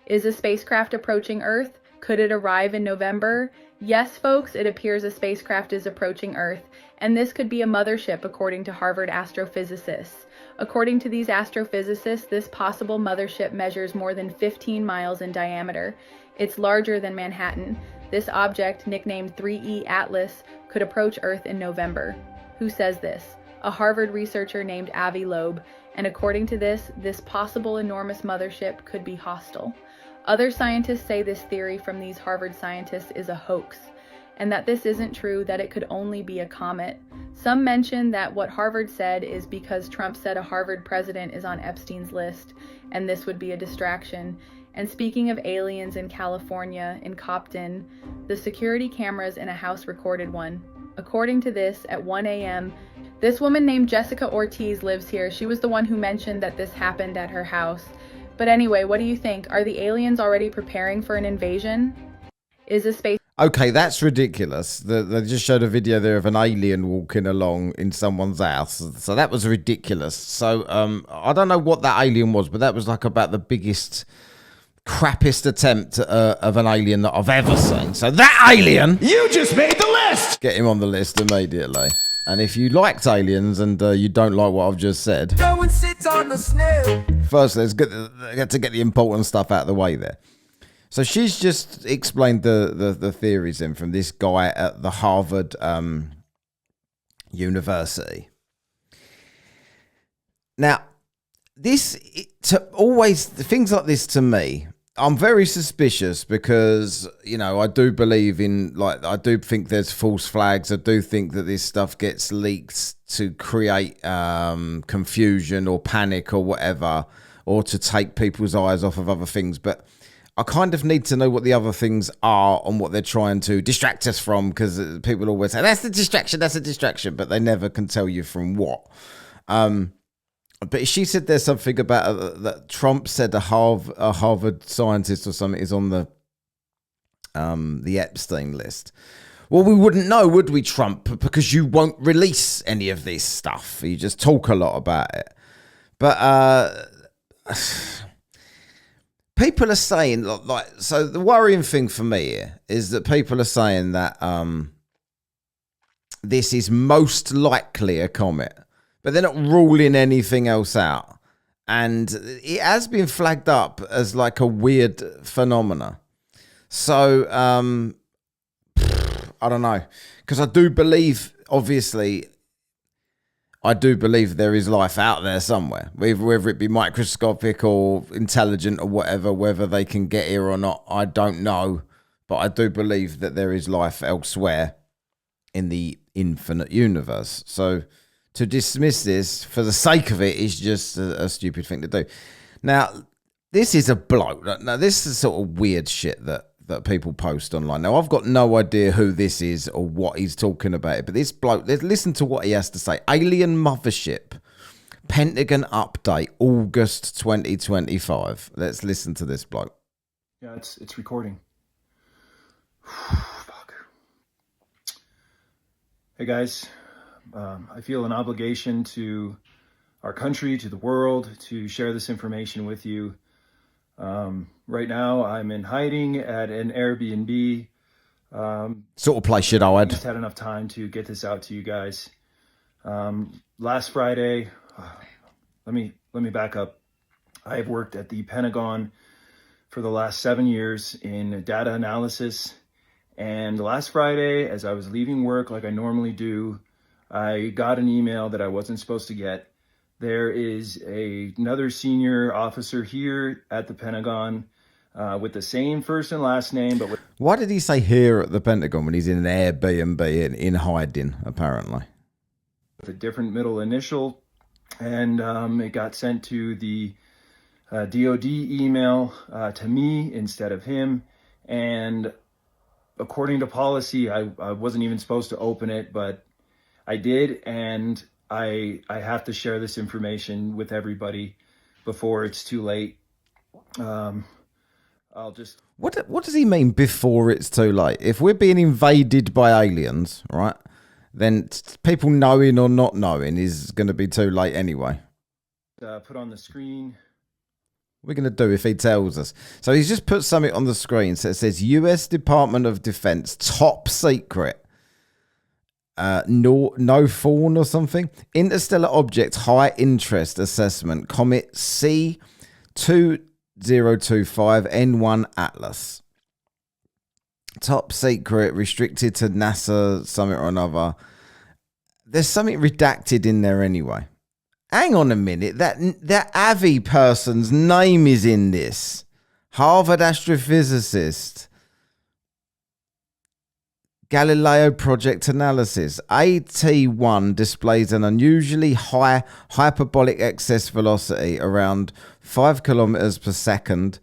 Is a spacecraft approaching Earth? Could it arrive in November? Yes, folks, it appears a spacecraft is approaching Earth, and this could be a mothership, according to Harvard astrophysicists. According to these astrophysicists, this possible mothership measures more than 15 miles in diameter. It's larger than Manhattan. This object, nicknamed 3E Atlas, could approach Earth in November. Who says this? A Harvard researcher named Avi Loeb, and according to this possible enormous mothership could be hostile. Other scientists say this theory from these Harvard scientists is a hoax, and that this isn't true, that it could only be a comet. Some mention that what Harvard said is because Trump said a Harvard president is on Epstein's list, and this would be a distraction. And speaking of aliens in California, in Compton, the security cameras in a house recorded one. According to this, at 1 a.m., this woman named Jessica Ortiz lives here. She was the one who mentioned that this happened at her house. But anyway, what do you think? Are the aliens already preparing for an invasion? Is a space... Okay, that's ridiculous. They just showed a video there of an alien walking along in someone's house. So that was ridiculous. So I don't know what that alien was, but that was like about the biggest, crappiest attempt of an alien that I've ever seen. So that alien... You just made the list! Get him on the list immediately. And if you liked aliens and you don't like what I've just said... Go and sit on the snail. First, let's get the important stuff out of the way there. So she's just explained the theories in from this guy at the Harvard University. Now, things like this to me, I'm very suspicious because, you know, I do believe in, like, I do think there's false flags. I do think that this stuff gets leaked to create confusion or panic or whatever, or to take people's eyes off of other things. But I kind of need to know what the other things are and what they're trying to distract us from, because people always say, that's a distraction, but they never can tell you from what. But she said there's something about that Trump said a Harvard scientist or something is on the Epstein list. Well, we wouldn't know, would we, Trump? Because you won't release any of this stuff. You just talk a lot about it. But people are saying, like, so the worrying thing for me here is that people are saying that this is most likely a comet. But they're not ruling anything else out. And it has been flagged up as like a weird phenomena. So, I don't know. Because I do believe, obviously, there is life out there somewhere. Whether it be microscopic or intelligent or whatever, whether they can get here or not, I don't know. But I do believe that there is life elsewhere in the infinite universe. So to dismiss this for the sake of it is just a stupid thing to do. Now, this is a bloke. Now, this is sort of weird shit that people post online. Now, I've got no idea who this is or what he's talking about. But this bloke, let's listen to what he has to say. Alien Mothership, Pentagon update, August 2025. Let's listen to this bloke. Yeah, it's recording. Fuck. Hey, guys. I feel an obligation to our country, to the world, to share this information with you. Right now, I'm in hiding at an Airbnb. Sort of place shit I I just had enough time to get this out to you guys. Last Friday, let me back up. I have worked at the Pentagon for the last 7 years in data analysis. And last Friday, as I was leaving work like I normally do, I got an email that I wasn't supposed to get. There is another senior officer here at the Pentagon with the same first and last name, but with... Why did he say here at the Pentagon when he's in an Airbnb in hiding, apparently? With a different middle initial, and it got sent to the DOD email to me instead of him, and according to policy, I wasn't even supposed to open it, but I did, and I have to share this information with everybody before it's too late. I'll just... What does he mean before it's too late? If we're being invaded by aliens, right, then people knowing or not knowing is going to be too late anyway. Put on the screen What are we going to do if he tells us? So he's just put something on the screen. So it says US Department of Defense, top secret. No fawn or something. Interstellar object high interest assessment. Comet C2025 N1 Atlas. Top secret, restricted to NASA, something or another. There's something redacted in there anyway. Hang on a minute. That Avi person's name is in this. Harvard astrophysicist. Galileo project analysis. AT1 displays an unusually high hyperbolic excess velocity around 5 kilometers per second.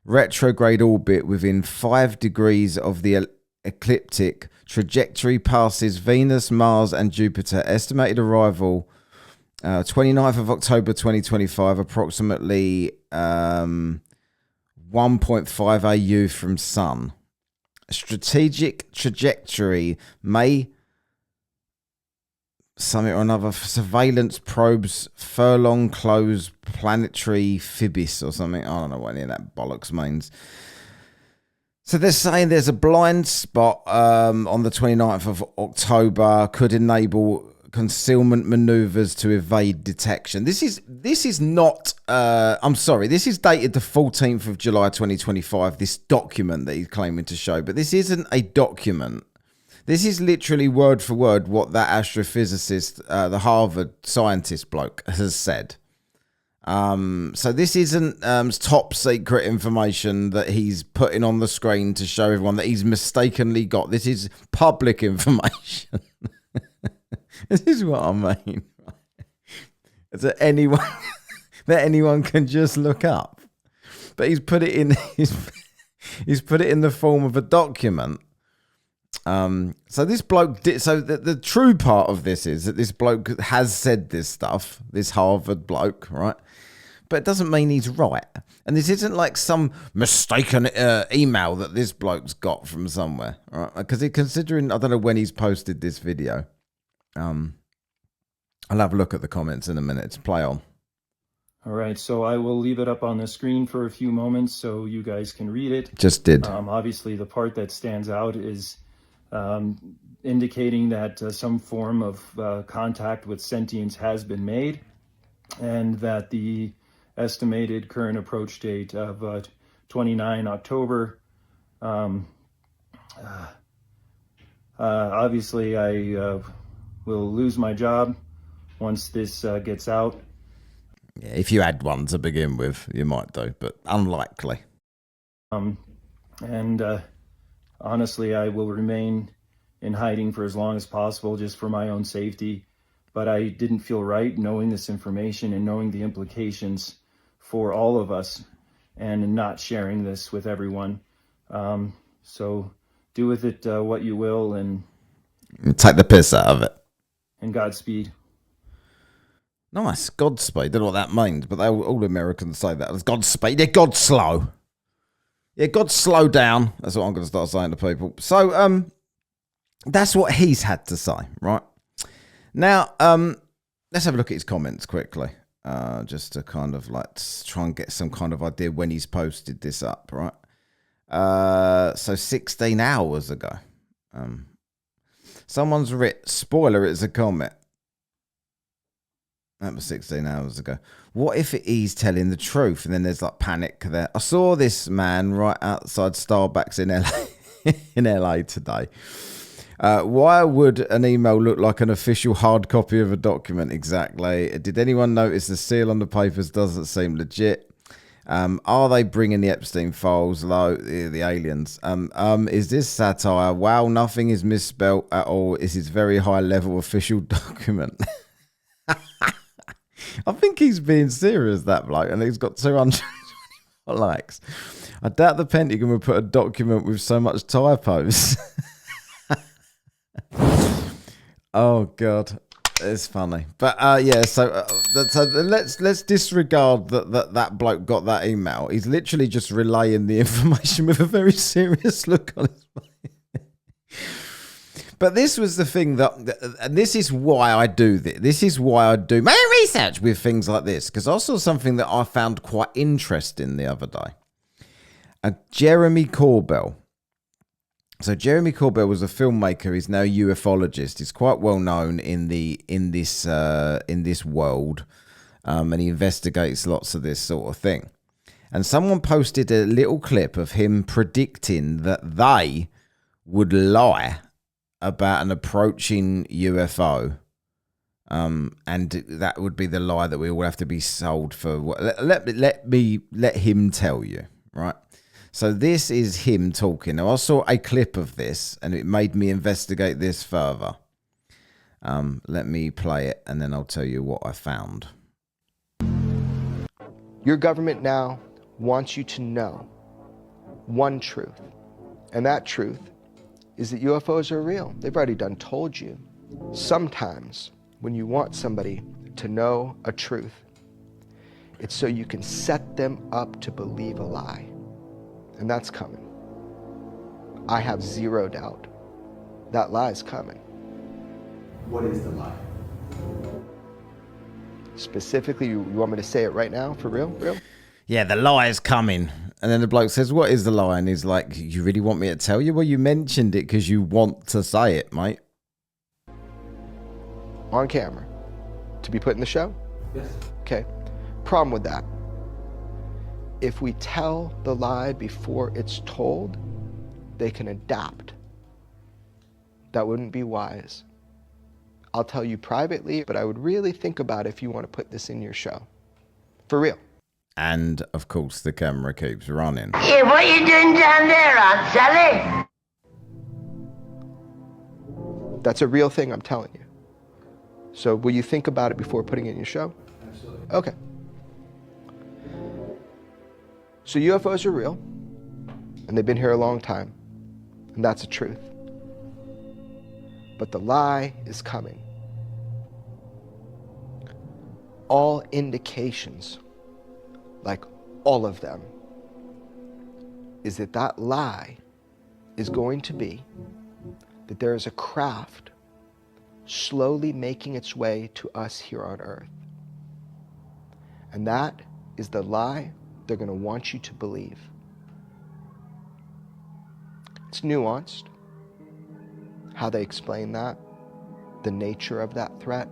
Retrograde orbit within 5 degrees of the ecliptic trajectory, passes Venus, Mars and Jupiter. Estimated arrival 29th of October 2025, approximately 1.5 AU from Sun. Strategic trajectory may something or another. Surveillance probes furlong close planetary Phoebus or something. I don't know what any of that bollocks means. So they're saying there's a blind spot on the 29th of October, could enable concealment maneuvers to evade detection. This is not I'm sorry, this is dated the 14th of July 2025, this document that he's claiming to show, but this isn't a document. This is literally word for word what that astrophysicist, the Harvard scientist bloke, has said. So this isn't top secret information that he's putting on the screen to show everyone that he's mistakenly got. This is public information. This is what I mean. That anyone can just look up. But he's put it in he's put it in the form of a document. So this bloke did. So the true part of this is that this bloke has said this stuff. This Harvard bloke, right? But it doesn't mean he's right. And this isn't like some mistaken email that this bloke's got from somewhere, right? Because considering, I don't know when he's posted this video. I'll have a look at the comments in a minute to play on. All right, so I will leave it up on the screen for a few moments so you guys can read it. Just did. Obviously, the part that stands out is indicating that some form of contact with sentience has been made, and that the estimated current approach date of 29 October. Obviously, I will lose my job once this gets out. Yeah, if you had one to begin with, you might do, but unlikely. Honestly, I will remain in hiding for as long as possible just for my own safety. But I didn't feel right knowing this information and knowing the implications for all of us and not sharing this with everyone. So do with it what you will, and take the piss out of it. And Godspeed. Nice. Godspeed. Don't know what that means, but all Americans say that. It's Godspeed. Yeah, God slow. Yeah, God slow down. That's what I'm going to start saying to people. So, that's what he's had to say, right? Now, let's have a look at his comments quickly. Just to kind of like try and get some kind of idea when he's posted this up, right? So 16 hours ago. Someone's written, spoiler, it's a comment. That was 16 hours ago. What if he's telling the truth? And then there's like panic there. I saw this man right outside Starbucks in LA, in LA today. Why would an email look like an official hard copy of a document? Exactly. Did anyone notice the seal on the papers doesn't seem legit? Are they bringing the Epstein files low? The aliens. Is this satire? Wow, nothing is misspelt at all. This is very high level official document. I think he's being serious, that bloke, and he's got 200 likes. I doubt the Pentagon would put a document with so much typos. Oh God, it's funny, but yeah. So let's disregard that bloke got that email. He's literally just relaying the information with a very serious look on his face. But this was the thing and this is why I do this. This is why I do my research with things like this, because I saw something that I found quite interesting the other day. Jeremy Corbell. So Jeremy Corbell was a filmmaker. He's now a ufologist. He's quite well known in this world, and he investigates lots of this sort of thing. And someone posted a little clip of him predicting that they would lie about an approaching UFO, and that would be the lie that we all have to be sold for. Let him tell you, right? So this is him talking. Now, I saw a clip of this, and it made me investigate this further. Let me play it, and then I'll tell you what I found. Your government now wants you to know one truth, and that truth is that UFOs are real. They've already told you. Sometimes when you want somebody to know a truth, it's so you can set them up to believe a lie. And that's coming. I have zero doubt that lie is coming. What is the lie? Specifically, you want me to say it right now, for real? Yeah, the lie is coming. And then the bloke says, what is the lie? And he's like, you really want me to tell you? Well, you mentioned it because you want to say it, mate. On camera. To be put in the show? Yes. Okay. Problem with that. If we tell the lie before it's told, they can adapt. That wouldn't be wise. I'll tell you privately, but I would really think about if you want to put this in your show. For real. And, of course, the camera keeps running. Hey, what you doing down there, Aunt Sally? That's a real thing, I'm telling you. So will you think about it before putting it in your show? Absolutely. Okay. So UFOs are real, and they've been here a long time, and that's the truth. But the lie is coming. All indications, like all of them, is that that lie is going to be that there is a craft slowly making its way to us here on Earth. And that is the lie they're going to want you to believe. It's nuanced, how they explain that, the nature of that threat.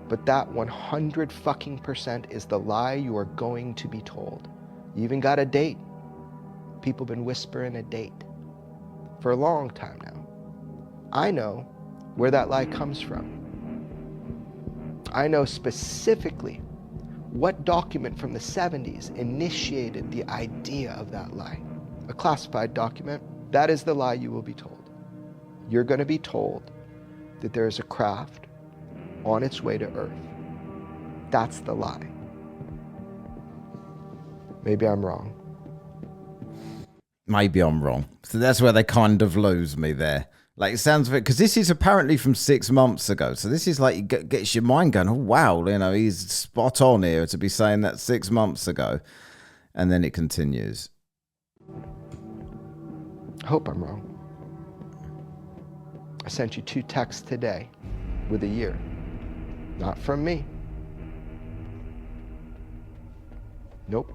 But that 100% is the lie you are going to be told. You even got a date. People have been whispering a date for a long time now. I know where that lie comes from. I know specifically what document from the 70s initiated the idea of that lie. A classified document. That is the lie you will be told. You're going to be told that there is a craft on its way to Earth. That's the lie. Maybe I'm wrong. Maybe I'm wrong. So that's where they kind of lose me there. Like, it sounds of it, because this is apparently from 6 months ago. So this is like, it gets your mind going, oh, wow, you know, he's spot on here to be saying that 6 months ago. And then it continues. I hope I'm wrong. I sent you 2 texts today with a year. Not from me. Nope.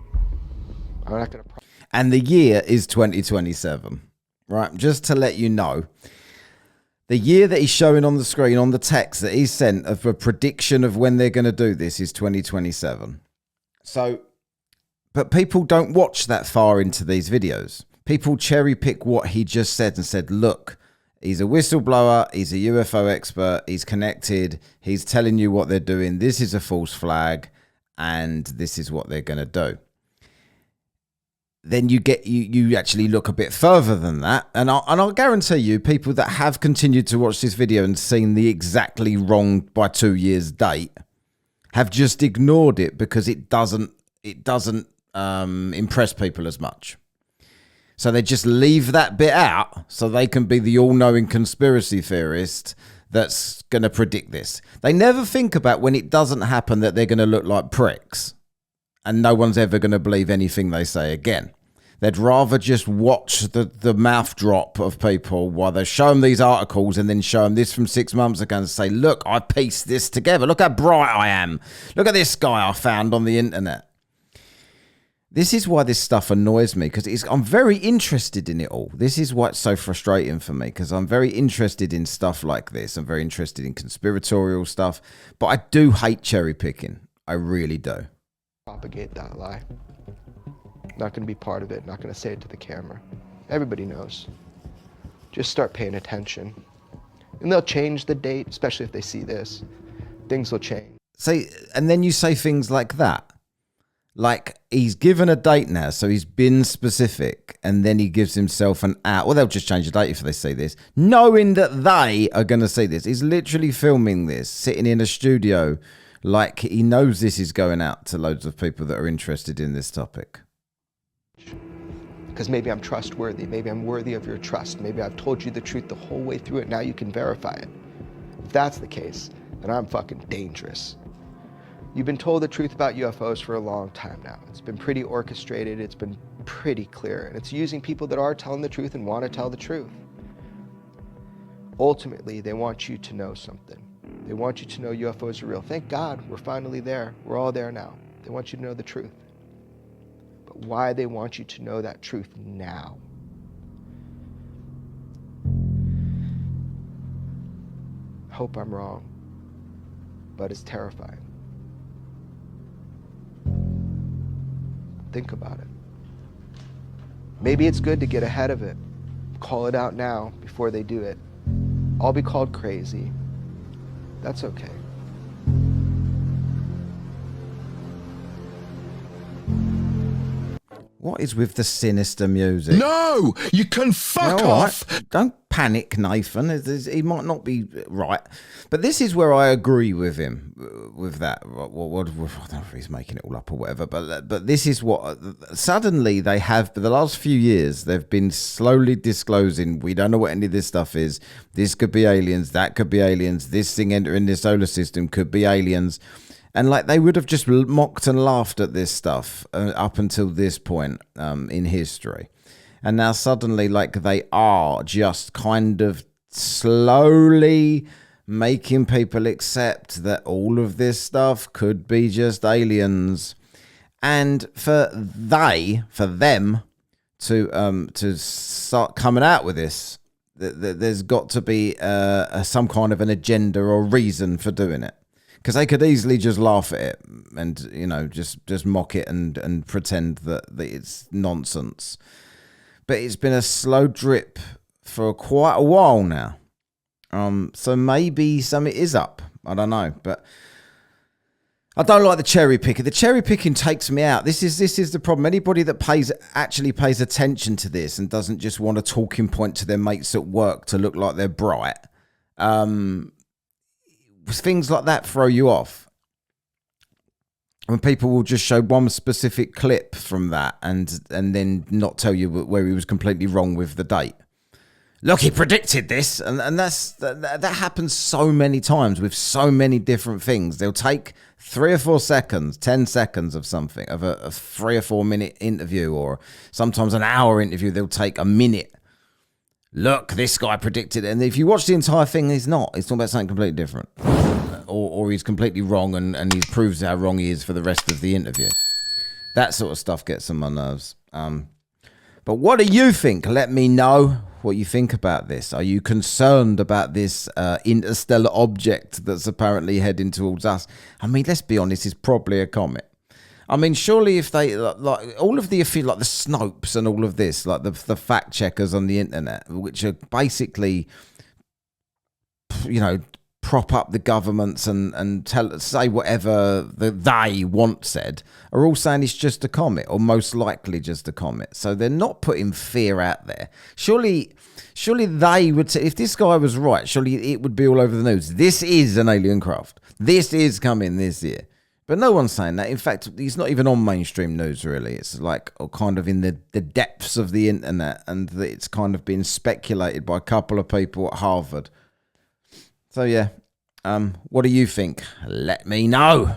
I'm not going to. And the year is 2027, right? Just to let you know, the year that he's showing on the screen, on the text that he sent of a prediction of when they're going to do this is 2027. So, but people don't watch that far into these videos. People cherry pick what he just said and said, look, he's a whistleblower, he's a UFO expert, he's connected, he's telling you what they're doing, this is a false flag, and this is what they're going to do. Then you actually look a bit further than that, and I'll guarantee you, people that have continued to watch this video and seen the exactly wrong by 2 years date have just ignored it because it doesn't impress people as much. So they just leave that bit out so they can be the all-knowing conspiracy theorist that's going to predict this. They never think about when it doesn't happen that they're going to look like pricks and no one's ever going to believe anything they say again. They'd rather just watch the mouth drop of people while they show them these articles and then show them this from 6 months ago and say, look, I pieced this together. Look how bright I am. Look at this guy I found on the internet. This is why this stuff annoys me, because I'm very interested in it all. This is why it's so frustrating for me, because I'm very interested in stuff like this. I'm very interested in conspiratorial stuff, but I do hate cherry picking. I really do. Propagate that lie. Not going to be part of it. Not going to say it to the camera. Everybody knows. Just start paying attention. And they'll change the date, especially if they see this. Things will change. See, and then you say things like that. Like, he's given a date now, so he's been specific, and then he gives himself an out. Well, they'll just change the date if they see this, knowing that they are going to see this. He's literally filming this, sitting in a studio, like he knows this is going out to loads of people that are interested in this topic. Because maybe I'm trustworthy. Maybe I'm worthy of your trust. Maybe I've told you the truth the whole way through it. Now you can verify it. If that's the case, then I'm fucking dangerous. You've been told the truth about UFOs for a long time now. It's been pretty orchestrated. It's been pretty clear. And it's using people that are telling the truth and want to tell the truth. Ultimately, they want you to know something. They want you to know UFOs are real. Thank God we're finally there. We're all there now. They want you to know the truth. But why they want you to know that truth now? I hope I'm wrong, but it's terrifying. Think about it. Maybe it's good to get ahead of it. Call it out now before they do it. I'll be called crazy. That's okay. What is with the sinister music? No, you can fuck off. Right. Don't panic, Nathan. He might not be right. But this is where I agree with him, with that. I don't know if he's making it all up or whatever, but this is what... Suddenly they have, for the last few years, they've been slowly disclosing, we don't know what any of this stuff is. This could be aliens, that could be aliens, this thing entering the solar system could be aliens. And like they would have just mocked and laughed at this stuff up until this point in history. And now suddenly like they are just kind of slowly making people accept that all of this stuff could be just aliens. And for them to start coming out with this, there's got to be some kind of an agenda or reason for doing it. Because they could easily just laugh at it and, you know, just mock it and pretend that it's nonsense. But it's been a slow drip for quite a while now. So maybe something is up. I don't know. But I don't like the cherry picking. The cherry picking takes me out. This is the problem. Anybody that actually pays attention to this and doesn't just want a talking point to their mates at work to look like they're bright, things like that throw you off. When people will just show one specific clip from that and then not tell you where he was completely wrong with the date. Look, he predicted this, and that happens so many times with so many different things. They'll take 3 or 4 seconds, 10 seconds of something, of a 3 or 4 minute interview, or sometimes an hour interview. They'll take a minute. Look, this guy predicted it. And if you watch the entire thing, he's not. He's talking about something completely different. Or he's completely wrong and he proves how wrong he is for the rest of the interview. That sort of stuff gets on my nerves. But what do you think? Let me know what you think about this. Are you concerned about this interstellar object that's apparently heading towards us? I mean, let's be honest, it's probably a comet. I mean, surely if they, like all of the, like the Snopes and all of this, like the fact checkers on the internet, which are basically, you know, prop up the governments and say whatever they want said, are all saying it's just a comet, or most likely just a comet. So they're not putting fear out there. Surely they would say, if this guy was right, surely it would be all over the news. This is an alien craft. This is coming this year. But no one's saying that. In fact, he's not even on mainstream news, really. It's like kind of in the depths of the internet, and it's kind of been speculated by a couple of people at Harvard. So, yeah. What do you think? Let me know.